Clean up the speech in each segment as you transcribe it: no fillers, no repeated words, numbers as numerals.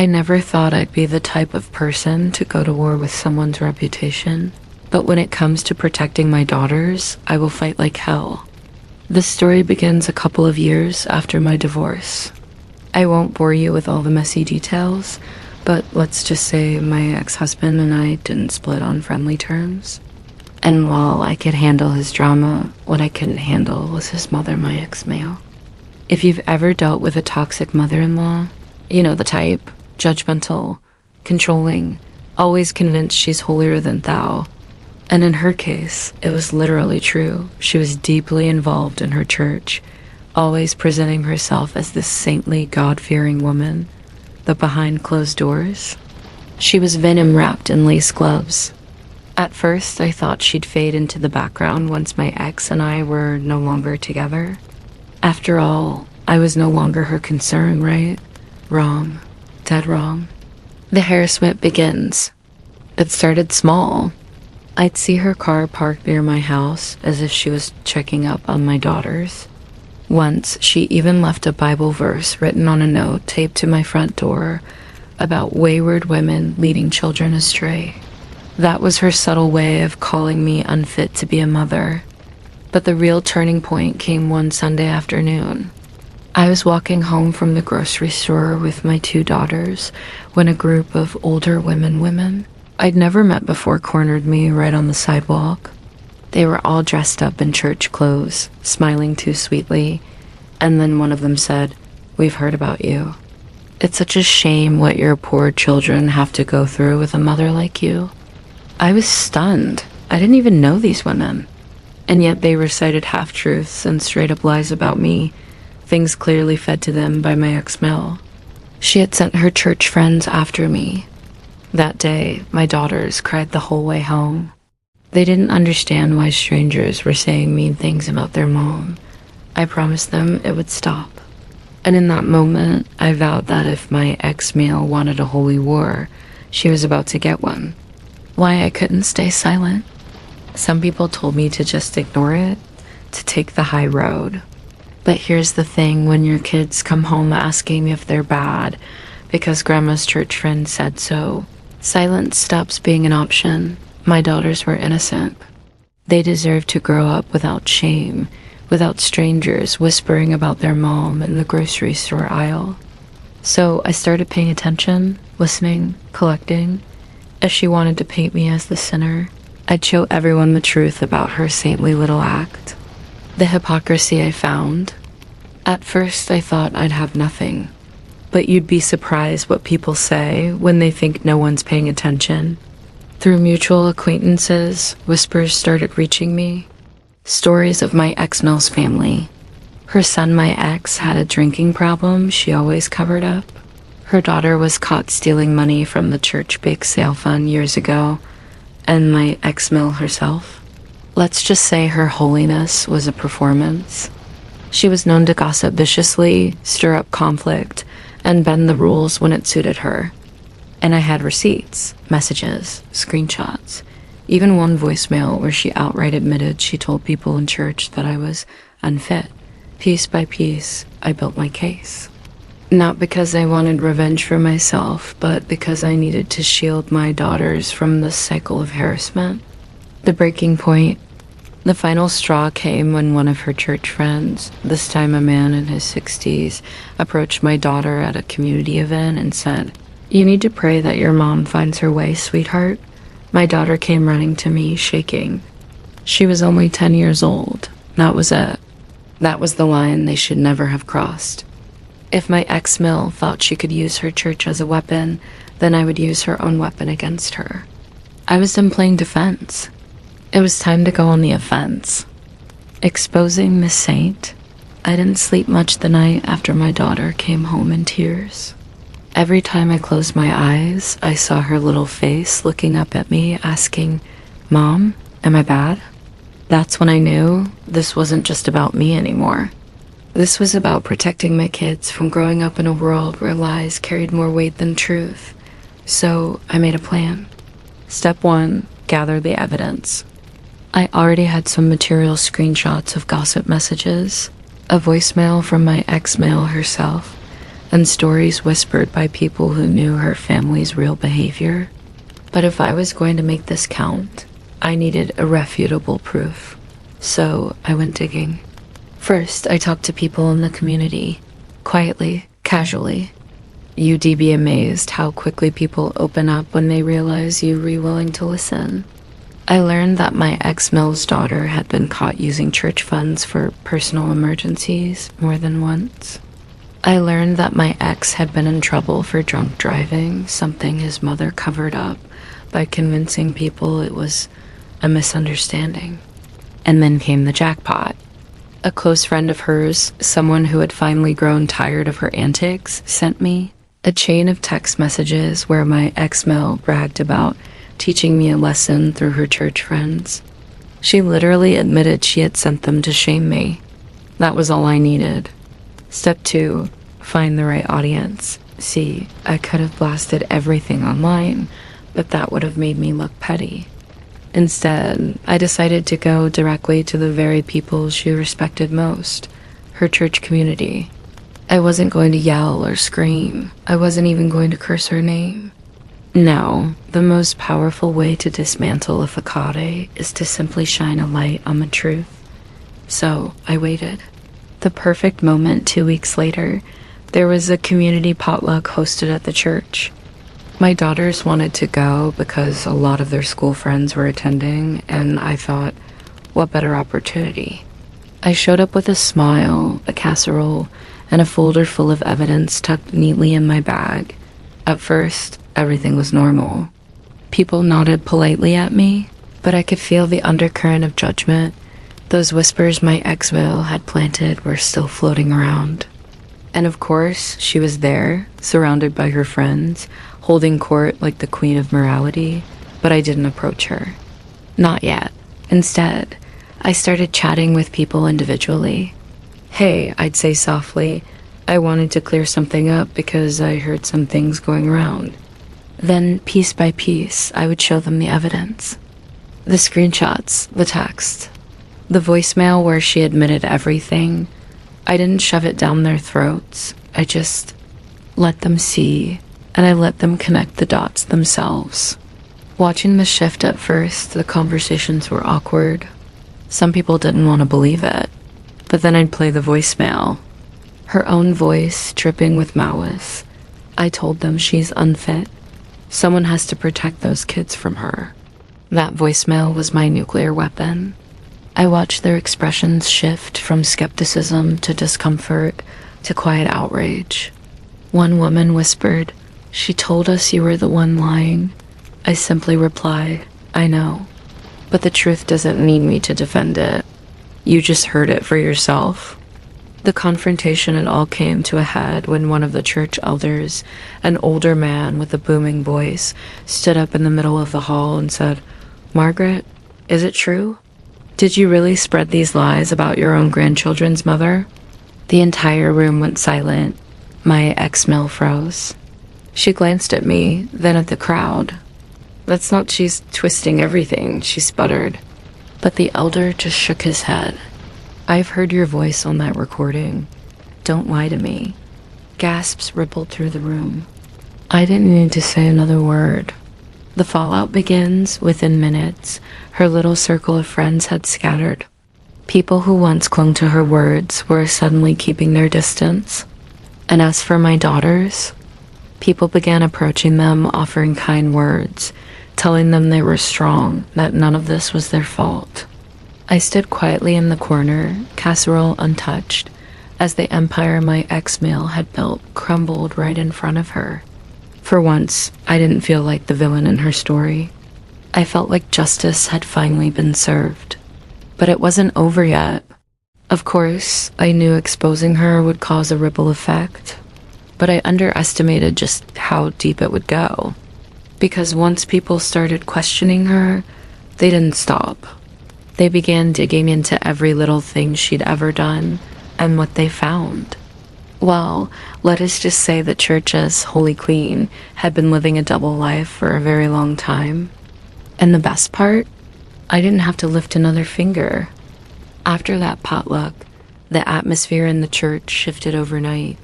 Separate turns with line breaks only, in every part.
I never thought I'd be the type of person to go to war with someone's reputation, but when it comes to protecting my daughters, I will fight like hell. The story begins a couple of years after my divorce. I won't bore you with all the messy details, but let's just say my ex-husband and I didn't split on friendly terms. And while I could handle his drama, what I couldn't handle was his mother, my ex-male. If you've ever dealt with a toxic mother-in-law, you know the type, judgmental, controlling, always convinced she's holier than thou. And in her case, it was literally true. She was deeply involved in her church, always presenting herself as this saintly, God-fearing woman. But behind closed doors, she was venom wrapped in lace gloves. At first, I thought she'd fade into the background once my ex and I were no longer together. After all, I was no longer her concern, right? Wrong. Dead wrong. The harassment begins. It started small. I'd see her car parked near my house as if she was checking up on my daughters. Once, she even left a Bible verse written on a note taped to my front door about wayward women leading children astray. That was her subtle way of calling me unfit to be a mother. But the real turning point came one Sunday afternoon. I was walking home from the grocery store with my 2 daughters when a group of older women I'd never met before cornered me right on the sidewalk. They were all dressed up in church clothes, smiling too sweetly, and then one of them said, "We've heard about you. It's such a shame what your poor children have to go through with a mother like you." I was stunned. I didn't even know these women. And yet they recited half-truths and straight-up lies about me, things clearly fed to them by my ex-male. She had sent her church friends after me. That day, my daughters cried the whole way home. They didn't understand why strangers were saying mean things about their mom. I promised them it would stop. And in that moment, I vowed that if my ex-male wanted a holy war, she was about to get one. Why I couldn't stay silent? Some people told me to just ignore it, to take the high road. But here's the thing, when your kids come home asking if they're bad because grandma's church friend said so, silence stops being an option. My daughters were innocent. They deserved to grow up without shame, without strangers whispering about their mom in the grocery store aisle. So I started paying attention, listening, collecting. If she wanted to paint me as the sinner, I'd show everyone the truth about her saintly little act. The hypocrisy I found. At first, I thought I'd have nothing. But you'd be surprised what people say when they think no one's paying attention. Through mutual acquaintances, whispers started reaching me. Stories of my ex-Mel's family. Her son, my ex, had a drinking problem she always covered up. Her daughter was caught stealing money from the church bake sale fund years ago. And my ex-Mel herself. Let's just say her holiness was a performance. She was known to gossip viciously, stir up conflict, and bend the rules when it suited her. And I had receipts, messages, screenshots, even one voicemail where she outright admitted she told people in church that I was unfit. Piece by piece, I built my case. Not because I wanted revenge for myself, but because I needed to shield my daughters from this cycle of harassment. The breaking point, the final straw came when one of her church friends, this time a man in his 60s, approached my daughter at a community event and said, "You need to pray that your mom finds her way, sweetheart." My daughter came running to me, shaking. She was only 10 years old. That was it. That was the line they should never have crossed. If my ex-Mill thought she could use her church as a weapon, then I would use her own weapon against her. I was done playing defense. It was time to go on the offense. Exposing Miss Saint. I didn't sleep much the night after my daughter came home in tears. Every time I closed my eyes, I saw her little face looking up at me, asking, "Mom, am I bad?" That's when I knew this wasn't just about me anymore. This was about protecting my kids from growing up in a world where lies carried more weight than truth. So I made a plan. Step 1, gather the evidence. I already had some material screenshots of gossip messages, a voicemail from my ex-male herself, and stories whispered by people who knew her family's real behavior. But if I was going to make this count, I needed irrefutable proof. So I went digging. First, I talked to people in the community, quietly, casually. You'd be amazed how quickly people open up when they realize you're willing to listen. I learned that my ex-Mill's daughter had been caught using church funds for personal emergencies more than once. I learned that my ex had been in trouble for drunk driving, something his mother covered up by convincing people it was a misunderstanding. And then came the jackpot. A close friend of hers, someone who had finally grown tired of her antics, sent me a chain of text messages where my ex-Mill bragged about teaching me a lesson through her church friends. She literally admitted she had sent them to shame me. That was all I needed. Step 2, find the right audience. See, I could have blasted everything online, but that would have made me look petty. Instead, I decided to go directly to the very people she respected most, her church community. I wasn't going to yell or scream. I wasn't even going to curse her name. No, the most powerful way to dismantle a facade is to simply shine a light on the truth. So I waited. The perfect moment 2 weeks later, there was a community potluck hosted at the church. My daughters wanted to go because a lot of their school friends were attending, and I thought, what better opportunity? I showed up with a smile, a casserole, and a folder full of evidence tucked neatly in my bag. At first, everything was normal. People nodded politely at me, but I could feel the undercurrent of judgment. Those whispers my ex-Will had planted were still floating around. And of course, she was there, surrounded by her friends, holding court like the queen of morality, but I didn't approach her. Not yet. Instead, I started chatting with people individually. Hey, I'd say softly, I wanted to clear something up because I heard some things going around. Then, piece by piece, I would show them the evidence. The screenshots, the text, the voicemail where she admitted everything. I didn't shove it down their throats. I just let them see, and I let them connect the dots themselves. Watching the shift at first, the conversations were awkward. Some people didn't want to believe it. But then I'd play the voicemail. Her own voice, dripping with malice. I told them she's unfit. Someone has to protect those kids from her. That voicemail was my nuclear weapon. I watched their expressions shift from skepticism to discomfort to quiet outrage. One woman whispered, "She told us you were the one lying." I simply replied, "I know. But the truth doesn't need me to defend it. You just heard it for yourself." The confrontation it all came to a head when one of the church elders, an older man with a booming voice, stood up in the middle of the hall and said, "Margaret, is it true? Did you really spread these lies about your own grandchildren's mother?" The entire room went silent. My ex-Mill froze. She glanced at me, then at the crowd. "That's not she's twisting everything," she sputtered. But the elder just shook his head. "I've heard your voice on that recording. Don't lie to me." Gasps rippled through the room. I didn't need to say another word. The fallout begins within minutes. Her little circle of friends had scattered. People who once clung to her words were suddenly keeping their distance. And as for my daughters, people began approaching them, offering kind words, telling them they were strong, that none of this was their fault. I stood quietly in the corner, casserole untouched, as the empire my ex-Mill had built crumbled right in front of her. For once, I didn't feel like the villain in her story. I felt like justice had finally been served. But it wasn't over yet. Of course, I knew exposing her would cause a ripple effect, but I underestimated just how deep it would go. Because once people started questioning her, they didn't stop. They began digging into every little thing she'd ever done, and what they found. Well, let us just say the church's Holy Queen had been living a double life for a very long time. And the best part? I didn't have to lift another finger. After that potluck, the atmosphere in the church shifted overnight.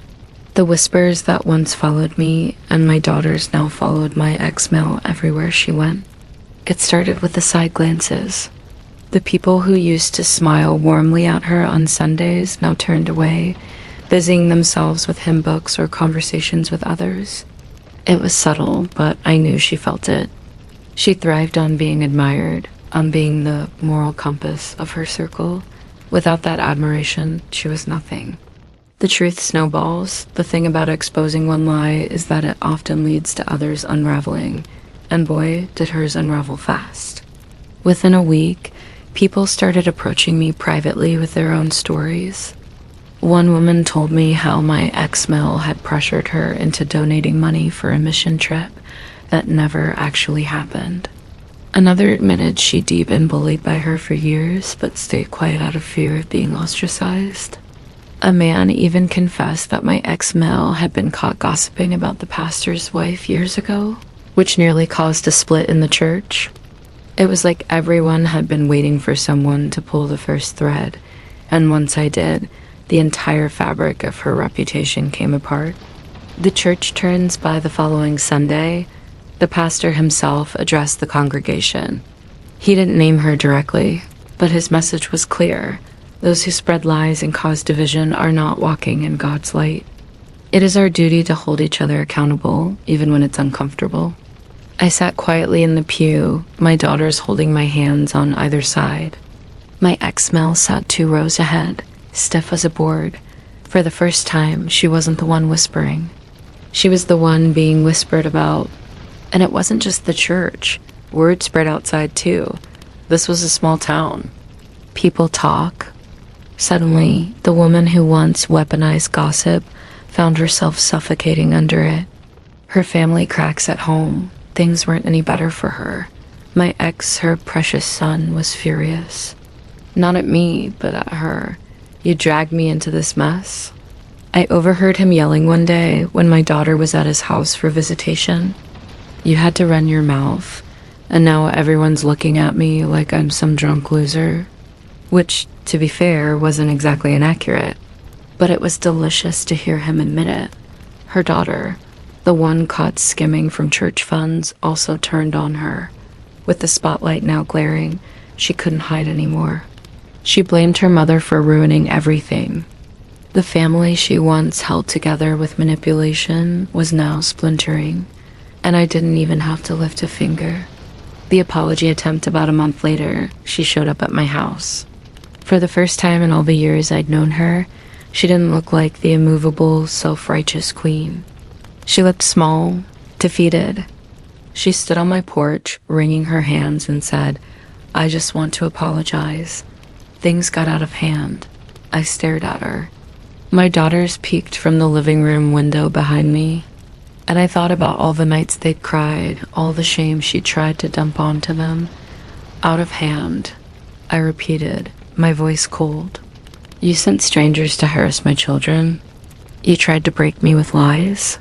The whispers that once followed me and my daughters now followed my ex-male everywhere she went. It started with the side glances. The people who used to smile warmly at her on Sundays now turned away, busying themselves with hymn books or conversations with others. It was subtle, but I knew she felt it. She thrived on being admired, on being the moral compass of her circle. Without that admiration, she was nothing. The truth snowballs. The thing about exposing one lie is that it often leads to others unraveling, and boy, did hers unravel fast. Within a week, people started approaching me privately with their own stories. One woman told me how my ex-male had pressured her into donating money for a mission trip that never actually happened. Another admitted she'd been bullied by her for years, but stayed quiet out of fear of being ostracized. A man even confessed that my ex-male had been caught gossiping about the pastor's wife years ago, which nearly caused a split in the church. It was like everyone had been waiting for someone to pull the first thread, and once I did, the entire fabric of her reputation came apart. The church turns by the following Sunday. The pastor himself addressed the congregation. He didn't name her directly, but his message was clear. Those who spread lies and cause division are not walking in God's light. It is our duty to hold each other accountable, even when it's uncomfortable. I sat quietly in the pew, my daughters holding my hands on either side. My ex-male sat 2 rows ahead, stiff as a board. For the first time, she wasn't the one whispering. She was the one being whispered about. And it wasn't just the church. Word spread outside too. This was a small town. People talk. Suddenly, the woman who once weaponized gossip found herself suffocating under it. Her family cracks at home. Things weren't any better for her. My ex, her precious son, was furious. Not at me, but at her. You dragged me into this mess. I overheard him yelling one day when my daughter was at his house for visitation. You had to run your mouth, and now everyone's looking at me like I'm some drunk loser. Which, to be fair, wasn't exactly inaccurate. But it was delicious to hear him admit it. Her daughter, the one caught skimming from church funds, also turned on her. With the spotlight now glaring, she couldn't hide anymore. She blamed her mother for ruining everything. The family she once held together with manipulation was now splintering, and I didn't even have to lift a finger. The apology attempt about a month later, she showed up at my house. For the first time in all the years I'd known her, she didn't look like the immovable, self-righteous queen. She looked small, defeated. She stood on my porch, wringing her hands, and said, "I just want to apologize." Things got out of hand. I stared at her. My daughters peeked from the living room window behind me, and I thought about all the nights they'd cried, all the shame she tried to dump onto them. Out of hand, I repeated, my voice cold. "You sent strangers to harass my children. You tried to break me with lies.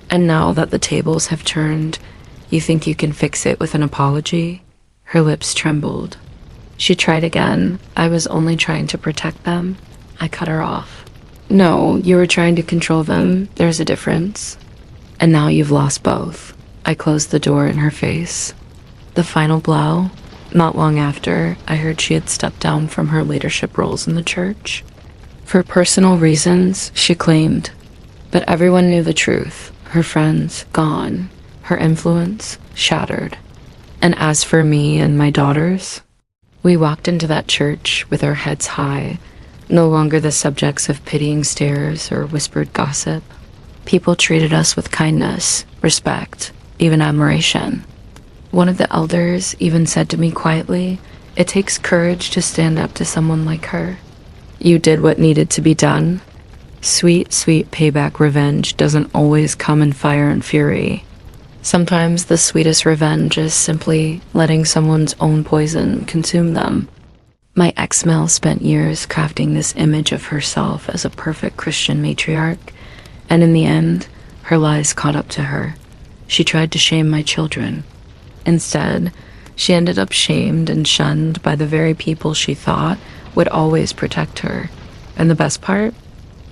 And now that the tables have turned, you think you can fix it with an apology?" Her lips trembled. She tried again. I was only trying to protect them. I cut her off. "No, you were trying to control them. There's a difference. And now you've lost both." I closed the door in her face. The final blow. Not long after, I heard she had stepped down from her leadership roles in the church. For personal reasons, she claimed. But everyone knew the truth. Her friends, gone. Her influence, shattered. And as for me and my daughters, we walked into that church with our heads high, no longer the subjects of pitying stares or whispered gossip. People treated us with kindness, respect, even admiration. One of the elders even said to me quietly, "It takes courage to stand up to someone like her. You did what needed to be done." Sweet, sweet payback revenge doesn't always come in fire and fury. Sometimes the sweetest revenge is simply letting someone's own poison consume them. My ex-male spent years crafting this image of herself as a perfect Christian matriarch, and in the end, her lies caught up to her. She tried to shame my children. Instead, she ended up shamed and shunned by the very people she thought would always protect her. And the best part?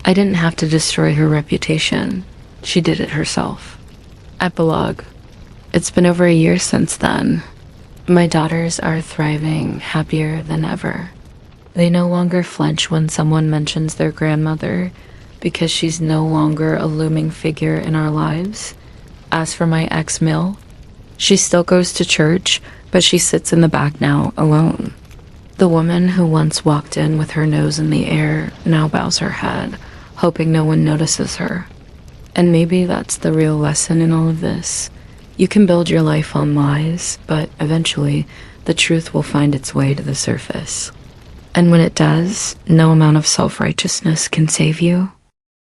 I didn't have to destroy her reputation. She did it herself. Epilogue. It's been over a year since then. My daughters are thriving, happier than ever. They no longer flinch when someone mentions their grandmother because she's no longer a looming figure in our lives. As for my ex Mill, she still goes to church, but she sits in the back now alone. The woman who once walked in with her nose in the air now bows her head, hoping no one notices her. And maybe that's the real lesson in all of this. You can build your life on lies, but eventually the truth will find its way to the surface. And when it does, no amount of self-righteousness can save you.